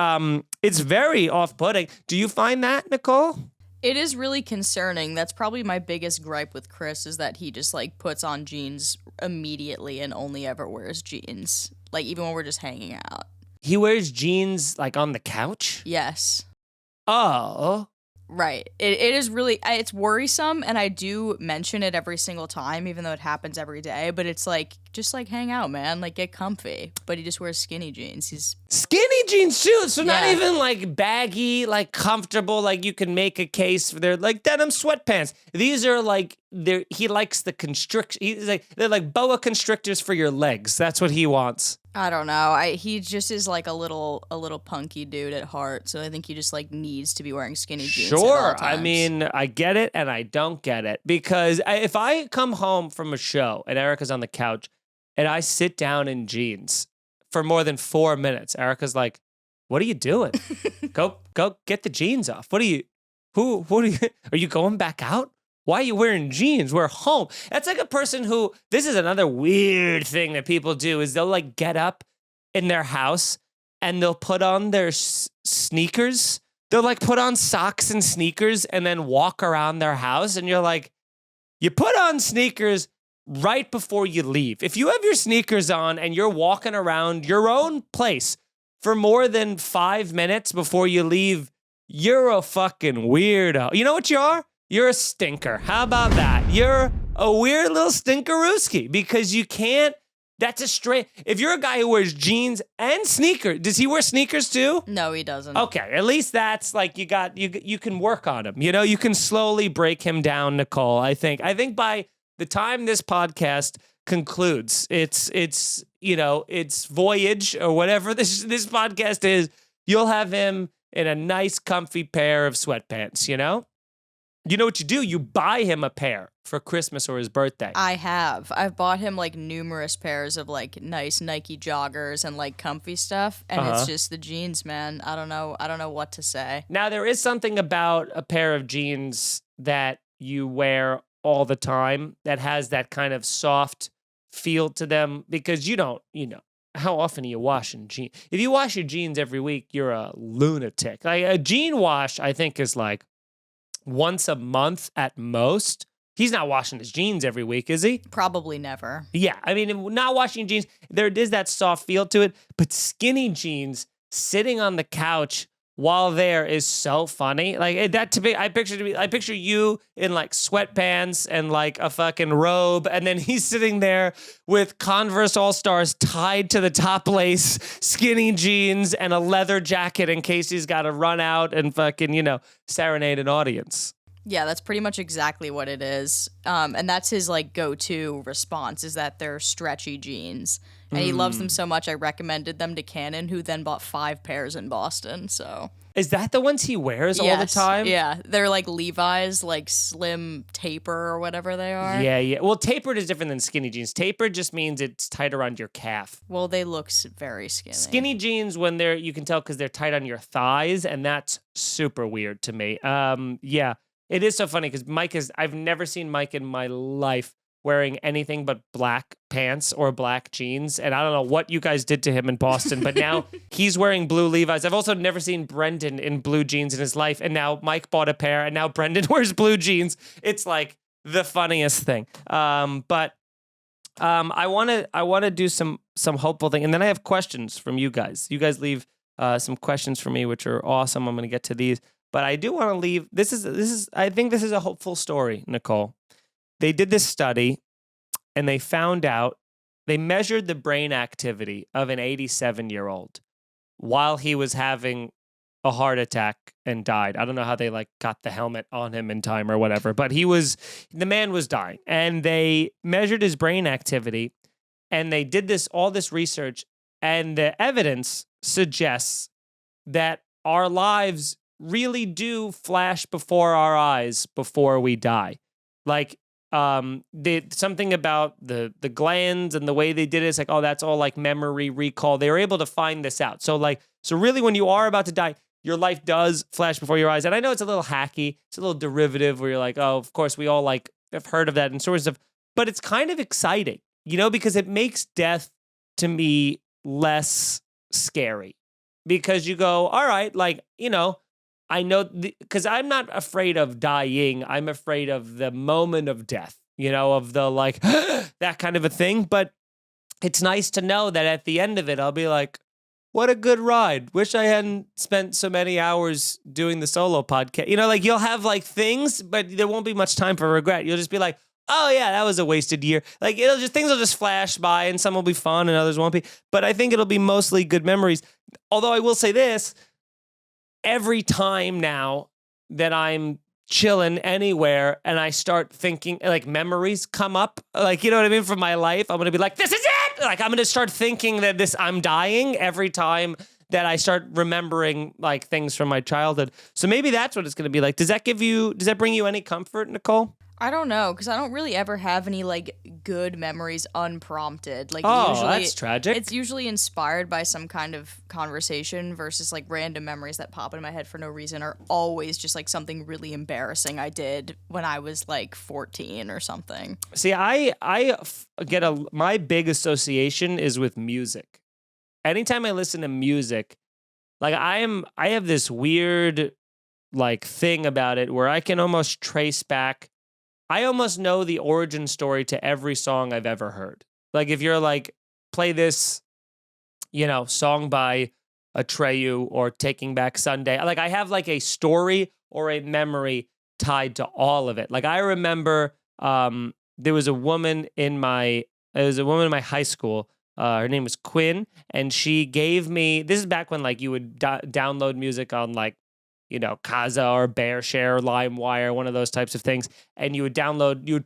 it's very off-putting. Do you find that, Nicole? It is really concerning. That's probably my biggest gripe with Chris, is that he just like puts on jeans immediately and only ever wears jeans. Like, even when we're just hanging out. He wears jeans like on the couch? Yes. Oh. Right. It is really, it's worrisome, and I do mention it every single time, even though it happens every day, but it's like, just like hang out, man, like get comfy. But he just wears skinny jeans. He's skinny jeans too, so not Yeah. even like baggy, like comfortable, like you can make a case for their like denim sweatpants. These are like, he likes the they're like boa constrictors for your legs. That's what he wants. I don't know. He just is like a little punky dude at heart. So I think he just like needs to be wearing skinny jeans. At all Sure. times. I mean, I get it and I don't get it, because if I come home from a show and Erica's on the couch and I sit down in jeans for more than 4 minutes, Erica's like, "What are you doing? Go get the jeans off. What are you? Are you going back out? Why are you wearing jeans? We're home." That's like a person who, this is another weird thing that people do, is they'll like get up in their house and they'll put on their sneakers. They'll like put on socks and sneakers and then walk around their house. And you're like, you put on sneakers right before you leave. If you have your sneakers on and you're walking around your own place for more than 5 minutes before you leave, you're a fucking weirdo. You know what you are? You're a stinker. How about that? You're a weird little stinkerooski, because you can't, that's a straight, if you're a guy who wears jeans and sneakers, does he wear sneakers too? No, he doesn't. Okay, at least that's like, you can work on him. You know, you can slowly break him down, Nicole, I think. I think by the time this podcast concludes, it's voyage or whatever this podcast is, you'll have him in a nice comfy pair of sweatpants, you know? You know what you do? You buy him a pair for Christmas or his birthday. I've bought him like numerous pairs of like nice Nike joggers and like comfy stuff, and it's just the jeans, man. I don't know what to say. Now, there is something about a pair of jeans that you wear all the time that has that kind of soft feel to them, because how often are you washing jeans? If you wash your jeans every week, you're a lunatic. Like a jean wash, I think, is like once a month at most. He's not washing his jeans every week, is he? Probably never. Yeah, I mean, not washing jeans, there is that soft feel to it, but skinny jeans sitting on the couch while there is so funny. Like that to me, I picture you in like sweatpants and like a fucking robe, and then he's sitting there with Converse All-Stars tied to the top lace, skinny jeans, and a leather jacket in case he's got to run out and fucking, serenade an audience. Yeah, that's pretty much exactly what it is. And that's his like go-to response, is that they're stretchy jeans. And he loves them so much, I recommended them to Cannon, who then bought 5 pairs in Boston. So is that the ones he wears all the time? Yeah, they're like Levi's, like slim taper or whatever they are. Yeah. Well, tapered is different than skinny jeans. Tapered just means it's tight around your calf. Well, they look very skinny. Skinny jeans, when you can tell because they're tight on your thighs, and that's super weird to me. Yeah. It is so funny because I've never seen Mike in my life wearing anything but black pants or black jeans. And I don't know what you guys did to him in Boston, but now he's wearing blue Levi's. I've also never seen Brendan in blue jeans in his life. And now Mike bought a pair, and now Brendan wears blue jeans. It's like the funniest thing. But I want to do some hopeful thing. And then I have questions from you guys. You guys leave some questions for me, which are awesome. I'm going to get to these. But I do want to leave. I think this is a hopeful story, Nicole. They did this study, and they found out they measured the brain activity of an 87-year-old while he was having a heart attack and died. I don't know how they like got the helmet on him in time or whatever, but the man was dying, and they measured his brain activity, and they did all this research, and the evidence suggests that our lives really do flash before our eyes before we die. Like, something about the glands and the way they did it, it's like, oh, that's all like memory recall. They were able to find this out. So really when you are about to die, your life does flash before your eyes. And I know it's a little hacky. It's a little derivative where you're like, oh, of course we all like have heard of that and sorts of, but it's kind of exciting, because it makes death to me less scary, because you go, all right, I know, because I'm not afraid of dying. I'm afraid of the moment of death, of the that kind of a thing. But it's nice to know that at the end of it, I'll be like, what a good ride. Wish I hadn't spent so many hours doing the solo podcast. You'll have things, but there won't be much time for regret. You'll just be like, oh yeah, that was a wasted year. Things will just flash by, and some will be fun and others won't be. But I think it'll be mostly good memories. Although I will say this, every time now that I'm chilling anywhere and I start thinking, memories come up, you know what I mean, from my life, I'm going to be like, this is it! I'm going to start thinking that I'm dying every time that I start remembering, things from my childhood. So maybe that's what it's going to be like. Does that bring you any comfort, Nicole? I don't know, because I don't really ever have any good memories unprompted. Usually, that's tragic. It's usually inspired by some kind of conversation versus random memories that pop into my head for no reason are always just something really embarrassing I did when I was 14 or something. See, my big association is with music. Anytime I listen to music, I have this weird thing about it where I can almost trace back. I almost know the origin story to every song I've ever heard. If you're play this, song by Atreyu or Taking Back Sunday. I have a story or a memory tied to all of it. I remember there was a woman in my high school. Her name was Quinn, and she gave me, this is back when you would download music on Kazaa or BearShare or LimeWire, one of those types of things, and you would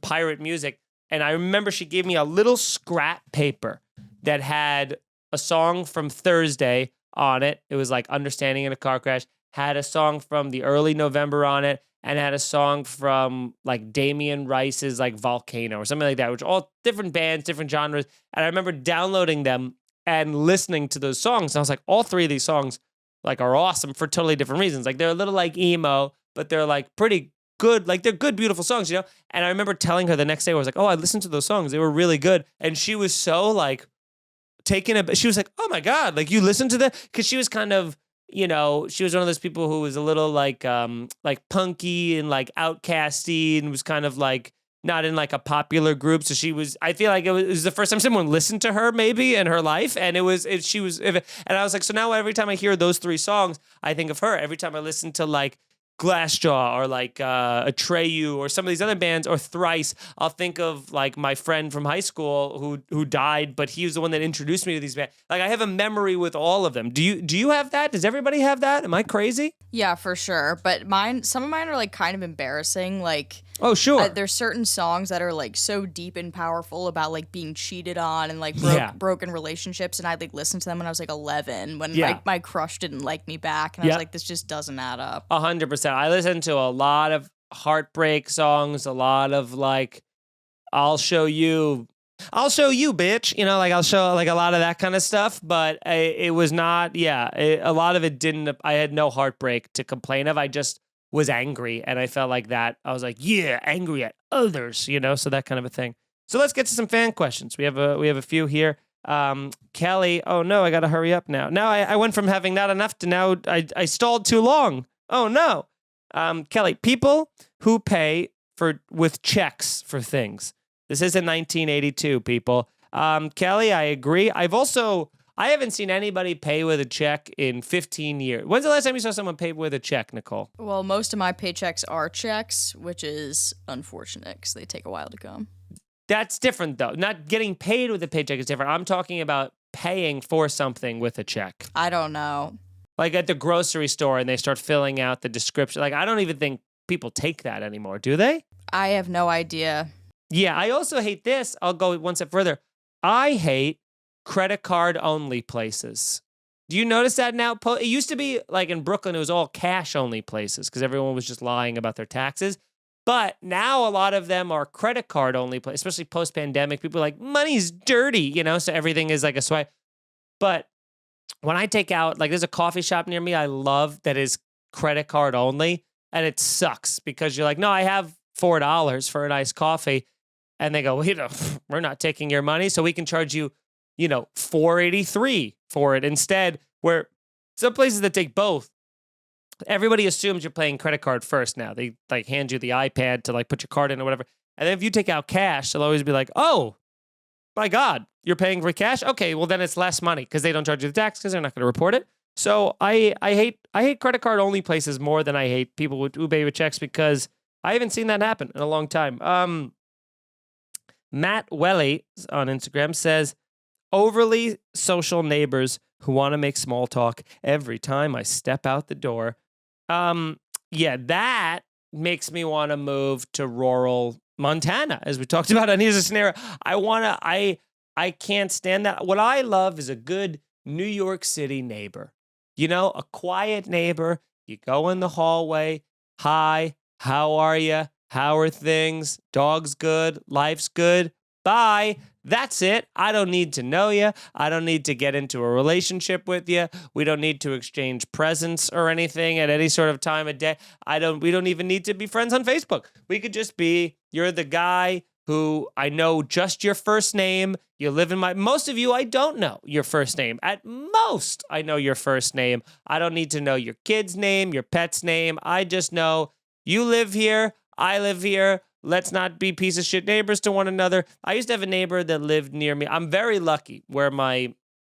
pirate music. And I remember she gave me a little scrap paper that had a song from Thursday on it. It was Understanding in a Car Crash, had a song from the early November on it, and had a song from Damien Rice's Volcano or something like that, which are all different bands, different genres. And I remember downloading them and listening to those songs. And I was like, all three of these songs are awesome for totally different reasons. They're a little emo, but they're pretty good. They're good, beautiful songs, And I remember telling her the next day, I was like, oh, I listened to those songs. They were really good. And she was so taken aback. She was like, oh my God, you listened to that? Because she was kind of, she was one of those people who was a little punky and outcasty and was kind of not in a popular group. So I feel like it was the first time someone listened to her maybe in her life. And and I was like, so now every time I hear those three songs, I think of her. Every time I listen to Glassjaw or Atreyu or some of these other bands or Thrice, I'll think of my friend from high school who died, but he was the one that introduced me to these bands. I have a memory with all of them. Do you have that? Does everybody have that? Am I crazy? Yeah, for sure. But some of mine are kind of embarrassing. Oh, sure. There's certain songs that are so deep and powerful about being cheated on and broken relationships, and I'd listen to them when I was 11 when my crush didn't like me back, and I was like, this just doesn't add up. 100%. I listen to a lot of heartbreak songs, a lot of I'll show you, bitch. I'll show a lot of that kind of stuff. But it was not. A lot of it didn't. I had no heartbreak to complain of. I just was angry, and I felt like that. I was like, yeah, angry at others, so that kind of a thing. So let's get to some fan questions. We have a few here. Kelly, oh no, I gotta hurry up now. Now I went from having not enough to now I stalled too long. Oh no. Kelly, people who pay with checks for things. This isn't 1982, people. Kelly, I agree. I haven't seen anybody pay with a check in 15 years. When's the last time you saw someone pay with a check, Nicole? Well, most of my paychecks are checks, which is unfortunate because they take a while to come. That's different, though. Not getting paid with a paycheck is different. I'm talking about paying for something with a check. I don't know. Like at the grocery store and they start filling out the description. Like, I don't even think people take that anymore, do they? I have no idea. Yeah, I also hate this. I'll go one step further. I hate credit card only places. Do you notice that now? It used to be like in Brooklyn, it was all cash only places because everyone was just lying about their taxes. But now a lot of them are credit card only places, especially post pandemic. People are like, money's dirty, you know, so everything is like a swipe. But when I take out, like there's a coffee shop near me I love that is credit card only. And it sucks because you're like, no, I have $4 for a nice coffee. And they go, well, you know, we're not taking your money, so we can charge you, you know, $4.83 for it instead. Where some places that take both, everybody assumes you're paying credit card first now. They like hand you the iPad to like put your card in or whatever. And then if you take out cash, they'll always be like, oh, my God, you're paying for cash? Okay, well then it's less money because they don't charge you the tax because they're not going to report it. So I hate credit card only places more than I hate people who pay with checks because I haven't seen that happen in a long time. Matt Welly on Instagram says, overly social neighbors who want to make small talk every time I step out the door. Yeah, that makes me want to move to rural Montana, as we talked about on Here's a Scenario. I can't stand that. What I love is a good New York City neighbor. You know, a quiet neighbor. You go in the hallway. Hi, how are you? How are things? Dog's good. Life's good. Bye. That's it. I don't need to know you. I don't need to get into a relationship with you. We don't need to exchange presents or anything at any sort of time of day. We don't even need to be friends on Facebook. We could just be, you're the guy who I know just your first name. You live in most of you, I don't know your first name. At most, I know your first name. I don't need to know your kid's name, your pet's name. I just know you live here. I live here. Let's not be piece of shit neighbors to one another. I used to have a neighbor that lived near me. I'm very lucky where my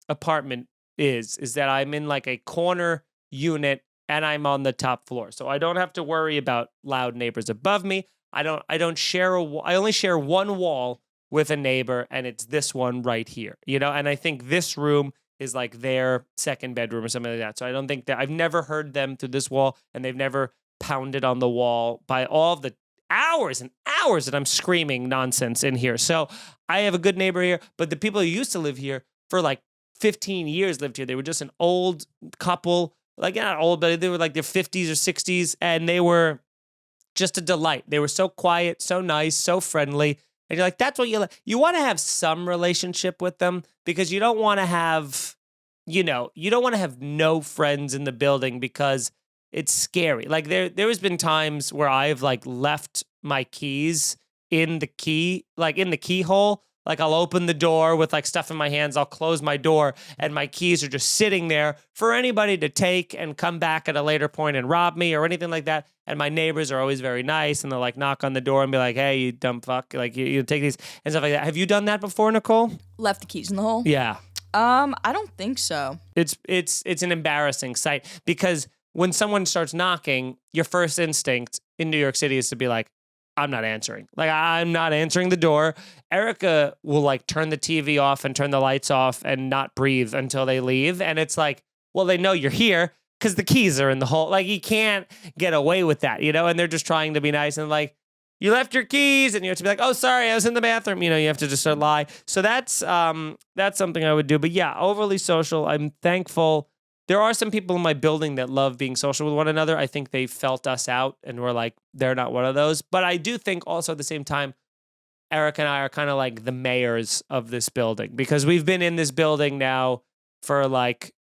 apartment is that I'm in like a corner unit and I'm on the top floor. So I don't have to worry about loud neighbors above me. I only share one wall with a neighbor, and it's this one right here, you know? And I think this room is like their second bedroom or something like that. So I don't think that I've never heard them through this wall, and they've never pounded on the wall by all of the hours and hours that I'm screaming nonsense in here. So I have a good neighbor here, but the people who used to live here for like 15 years lived here. They were just an old couple, like not old, but they were like their 50s or 60s, and they were just a delight. They were so quiet, so nice, so friendly. And you're like, that's what you like. You want to have some relationship with them because you don't want to have, you don't want to have no friends in the building because it's scary. Like there has been times where I've like left my keys in the keyhole. Like I'll open the door with like stuff in my hands. I'll close my door and my keys are just sitting there for anybody to take and come back at a later point and rob me or anything like that. And my neighbors are always very nice and they'll like knock on the door and be like, hey, you dumb fuck. Like you take these and stuff like that. Have you done that before, Nicole? Left the keys in the hole? Yeah. I don't think so. It's an embarrassing sight because when someone starts knocking, your first instinct in New York City is to be like, I'm not answering. Like, I'm not answering the door. Erica will like turn the TV off and turn the lights off and not breathe until they leave. And it's like, well, they know you're here because the keys are in the hole. Like, you can't get away with that, you know? And they're just trying to be nice and like, you left your keys, and you have to be like, oh, sorry, I was in the bathroom. You know, you have to just sort of lie. So that's something I would do. But yeah, overly social. I'm thankful. There are some people in my building that love being social with one another. I think they felt us out and were like, they're not one of those. But I do think also at the same time, Eric and I are kind of like the mayors of this building because we've been in this building now for like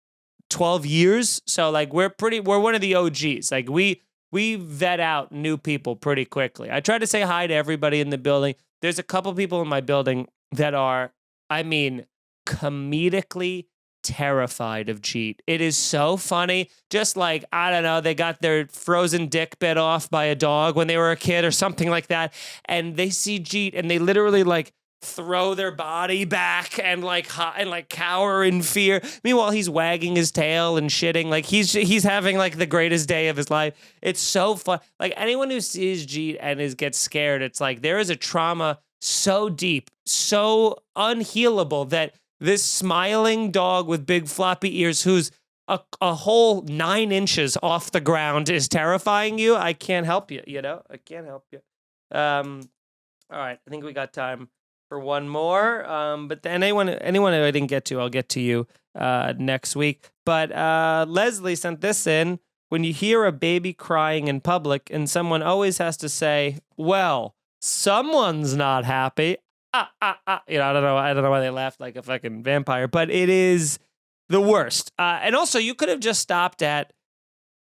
12 years. So like we're one of the OGs. Like we vet out new people pretty quickly. I try to say hi to everybody in the building. There's a couple people in my building that are, I mean, comedically terrified of Jeet. It is so funny. Just like, I don't know, they got their frozen dick bit off by a dog when they were a kid or something like that. And they see Jeet and they literally like throw their body back and like cower in fear. Meanwhile, he's wagging his tail and shitting. Like he's having like the greatest day of his life. It's so fun. Like anyone who sees Jeet and gets scared, it's like there is a trauma so deep, so unhealable that this smiling dog with big floppy ears who's a whole 9 inches off the ground is terrifying you. I can't help you, I can't help you. All right, I think we got time for one more. But then anyone who I didn't get to, I'll get to you next week. But Leslie sent this in. When you hear a baby crying in public and someone always has to say, well, someone's not happy. I don't know why they laughed like a fucking vampire, but it is the worst. And also, you could have just stopped at,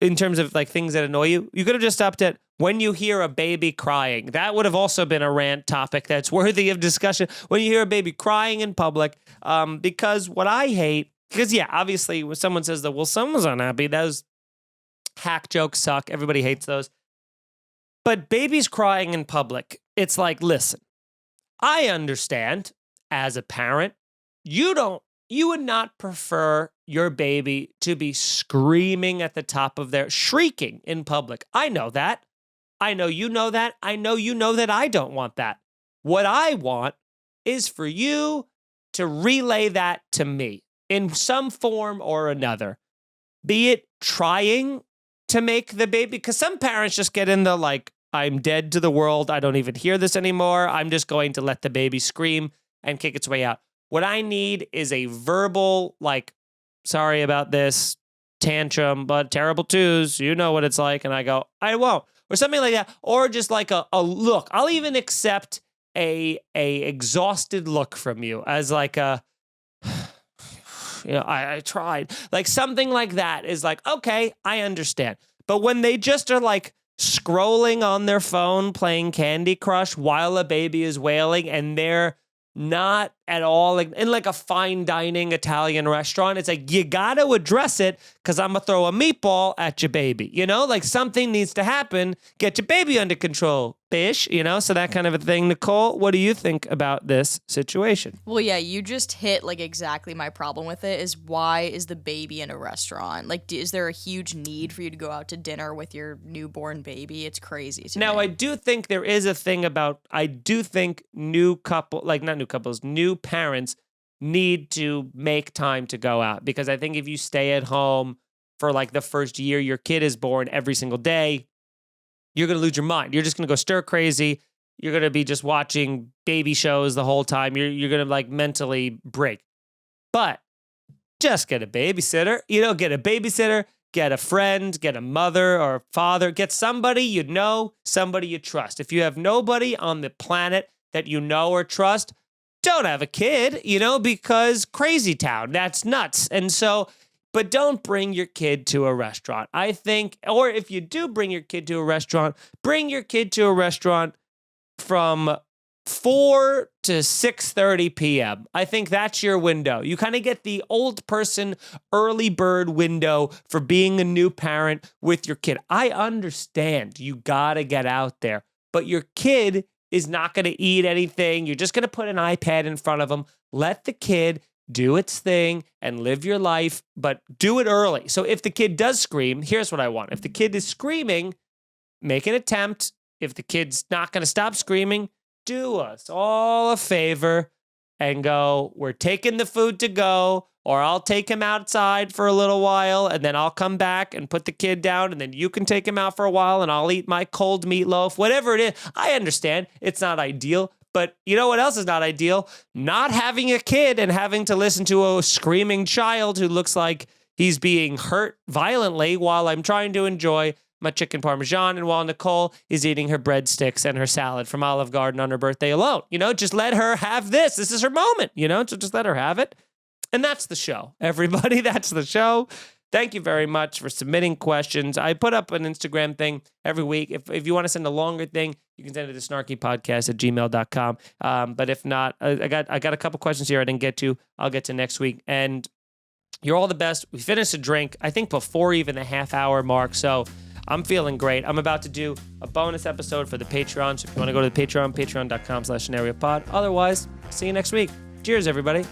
in terms of like things that annoy you, you could have just stopped at when you hear a baby crying. That would have also been a rant topic that's worthy of discussion. When you hear a baby crying in public, because what I hate, because yeah, obviously when someone says that, well, someone's unhappy, those hack jokes suck. Everybody hates those. But babies crying in public, it's like, listen, I understand as a parent, you would not prefer your baby to be screaming at the top of their shrieking in public. I know that. I know you know that. I know you know that I don't want that. What I want is for you to relay that to me in some form or another. Be it trying to make the baby, because some parents just get in the like, I'm dead to the world. I don't even hear this anymore. I'm just going to let the baby scream and kick its way out. What I need is a verbal, like, sorry about this, tantrum, but terrible twos. You know what it's like. And I go, I won't. Or something like that. Or just like a look. I'll even accept a exhausted look from you as like a, I tried. Like something like that is like, okay, I understand. But when they just are like scrolling on their phone, playing Candy Crush while a baby is wailing, and they're not at all like in like a fine dining Italian restaurant, it's like, you got to address it because I'm going to throw a meatball at your baby. Like something needs to happen. Get your baby under control, bish, so that kind of a thing. Nicole, what do you think about this situation? Well, yeah, you just hit like exactly my problem with it is why is the baby in a restaurant? Like, is there a huge need for you to go out to dinner with your newborn baby? It's crazy to Now, me. I do think there is a thing about, I do think new parents need to make time to go out, because I think if you stay at home for like the first year your kid is born every single day, you're going to lose your mind. You're just going to go stir crazy. You're going to be just watching baby shows the whole time. You're going to like mentally break. But just get a babysitter. Get a babysitter, get a friend, get a mother or father, get somebody somebody you trust. If you have nobody on the planet that you know or trust, don't have a kid, because crazy town, that's nuts. And so, but don't bring your kid to a restaurant. I think, or if you do bring your kid to a restaurant, bring your kid to a restaurant from 4 to 6:30 p.m. I think that's your window. You kind of get the old person early bird window for being a new parent with your kid. I understand you got to get out there, but your kid is not going to eat anything. You're just going to put an iPad in front of them. Let the kid do its thing and live your life, but do it early. So if the kid does scream, here's what I want. If the kid is screaming, make an attempt. If the kid's not going to stop screaming, do us all a favor and go, we're taking the food to go, or I'll take him outside for a little while and then I'll come back and put the kid down and then you can take him out for a while and I'll eat my cold meatloaf, whatever it is. I understand it's not ideal, but you know what else is not ideal? Not having a kid and having to listen to a screaming child who looks like he's being hurt violently while I'm trying to enjoy my chicken parmesan and while Nicole is eating her breadsticks and her salad from Olive Garden on her birthday alone. Just let her have this. This is her moment, so just let her have it. And that's the show, everybody. That's the show. Thank you very much for submitting questions. I put up an Instagram thing every week. If you want to send a longer thing, you can send it to snarkypodcast@gmail.com. But if not, I got a couple questions here I didn't get to. I'll get to next week. And you're all the best. We finished a drink, I think, before even the half-hour mark. So I'm feeling great. I'm about to do a bonus episode for the Patreon. So if you want to go to the Patreon, patreon.com/scenariopod. Otherwise, see you next week. Cheers, everybody.